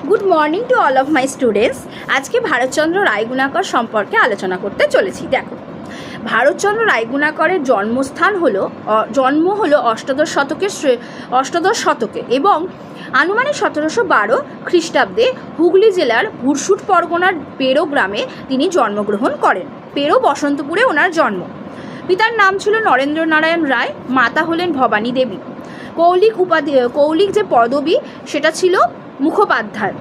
Good morning to all of my students. আজকে ভারতচন্দ্র রায়গুণাকর সম্পর্কে আলোচনা করতে চলেছি। দেখো, ভারতচন্দ্র রায়গুণাকরের জন্ম হলো অষ্টাদশ শতকে এবং আনুমানিক 1712 খ্রিস্টাব্দে হুগলি জেলার হুরসুট পরগনার পেরো গ্রামে তিনি জন্মগ্রহণ করেন। পেরো বসন্তপুরে ওনার জন্ম। পিতার নাম ছিল নরেন্দ্র নারায়ণ রায়, মাতা হলেন ভবানী দেবী। কৌলিক যে পদবী সেটা ছিল মুখোপাধ্যায়।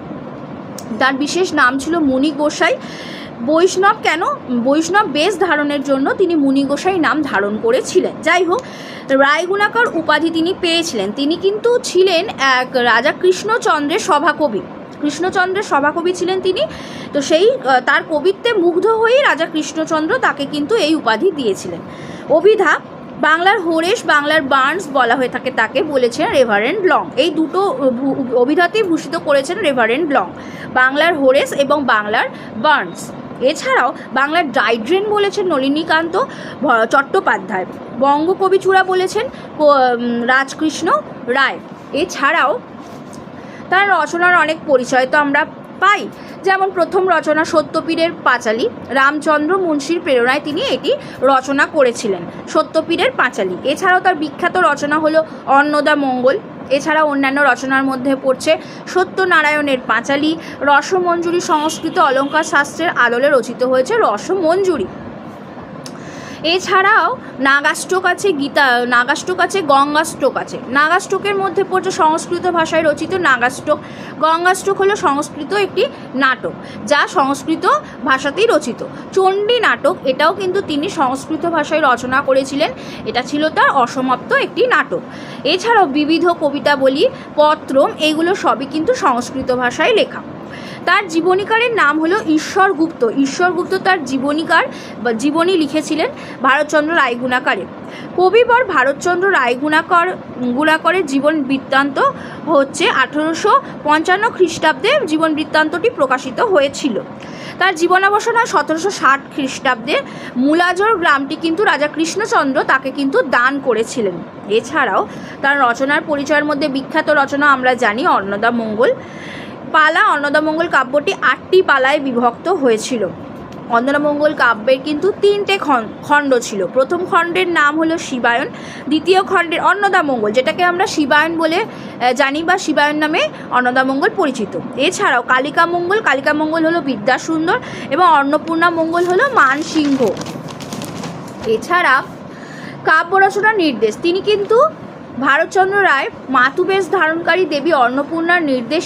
তার বিশেষ নাম ছিল মুনি গোসাই। বৈষ্ণব বেশ ধারণের জন্য তিনি মুনি গোসাই নাম ধারণ করেছিলেন। যাই হোক, রায়গুণাকর উপাধি তিনি পেয়েছিলেন। তিনি কিন্তু ছিলেন এক রাজা কৃষ্ণচন্দ্রের সভাকবি ছিলেন তিনি। তো তার কবিত্বে মুগ্ধ হয়েই রাজা কৃষ্ণচন্দ্র তাকে কিন্তু এই উপাধি দিয়েছিলেন। অভিধা, বাংলার হোরেস, বাংলার বার্নস বলা হয়ে থাকে তাকে, বলেছেন রেভারেন্ড লং। এই দুটো অভিধাতেই ভূষিত করেছেন রেভারেন্ড লং, বাংলার হোরেস এবং বাংলার বার্নস। এছাড়াও বাংলার ডাইড্রেন বলেছেন নলিনীকান্ত চট্টোপাধ্যায়। বঙ্গকবিচূড়া বলেছেন রাজকৃষ্ণ রায়। এছাড়াও তার রচনার অনেক পরিচয় তো আমরা পাই, যেমন প্রথম রচনা সত্যপীরের পাঁচালী। রামচন্দ্র মুন্সির প্রেরণায় তিনি এটি রচনা করেছিলেন, সত্যপীরের পাঁচালী। এছাড়াও তার বিখ্যাত রচনা হলো অন্নদামঙ্গল। এছাড়া অন্যান্য রচনার মধ্যে পড়ছে সত্যনারায়ণের পাঁচালী, রসমঞ্জুরি। সংস্কৃত অলঙ্কার শাস্ত্রের আদলে রচিত হয়েছে রসমঞ্জুরি। এছাড়াও নাগাষ্টক আছে, গঙ্গাষ্টক আছে। নাগাষ্টকের মধ্যে পড়ছে সংস্কৃত ভাষায় রচিত নাগাষ্টক। গঙ্গাষ্টক হলো সংস্কৃত একটি নাটক, যা সংস্কৃত ভাষাতেই রচিত। চণ্ডী নাটক, এটাও কিন্তু তিনি সংস্কৃত ভাষায় রচনা করেছিলেন। এটা ছিল তার অসমাপ্ত একটি নাটক। এছাড়াও বিবিধ কবিতাবলী, পত্রম, এইগুলো সবই কিন্তু সংস্কৃত ভাষায় লেখা। তার জীবনীকারের নাম হলো ঈশ্বরগুপ্ত। ঈশ্বরগুপ্ত তার জীবনী লিখেছিলেন ভারতচন্দ্র রায়গুণাকরের। কবিবর ভারতচন্দ্র রায়গুণাকরের জীবন বৃত্তান্ত হচ্ছে 1855 খ্রিস্টাব্দে জীবন বৃত্তান্তটি প্রকাশিত হয়েছিল। তার জীবনাবসান হয় 1760 খ্রিস্টাব্দে। মূলাজর গ্রামটি কিন্তু রাজা কৃষ্ণচন্দ্র তাকে কিন্তু দান করেছিলেন। এছাড়াও তার রচনার পরিচয়ের মধ্যে বিখ্যাত রচনা আমরা জানি অন্নদামঙ্গল। অন্নদামঙ্গল কাব্যটি 8টি পালায় বিভক্ত হয়েছিল। অন্নদামঙ্গল কাব্যের কিন্তু 3টে খণ্ড ছিল। প্রথম খণ্ডের নাম হলো শিবায়ন, দ্বিতীয় খণ্ডের অন্নদামঙ্গল, যেটাকে আমরা শিবায়ন বলে জানি বা শিবায়ন নামে অন্নদামঙ্গল পরিচিত। এছাড়াও কালিকামঙ্গল হলো বিদ্যাসুন্দর এবং অন্নপূর্ণা মঙ্গল হলো মানসিংহ। এছাড়া কাব্য রচনার নির্দেশ, তিনি কিন্তু ভারতচন্দ্র রায় মাতুবেশ ধারণকারী দেবী অন্নপূর্ণার নির্দেশ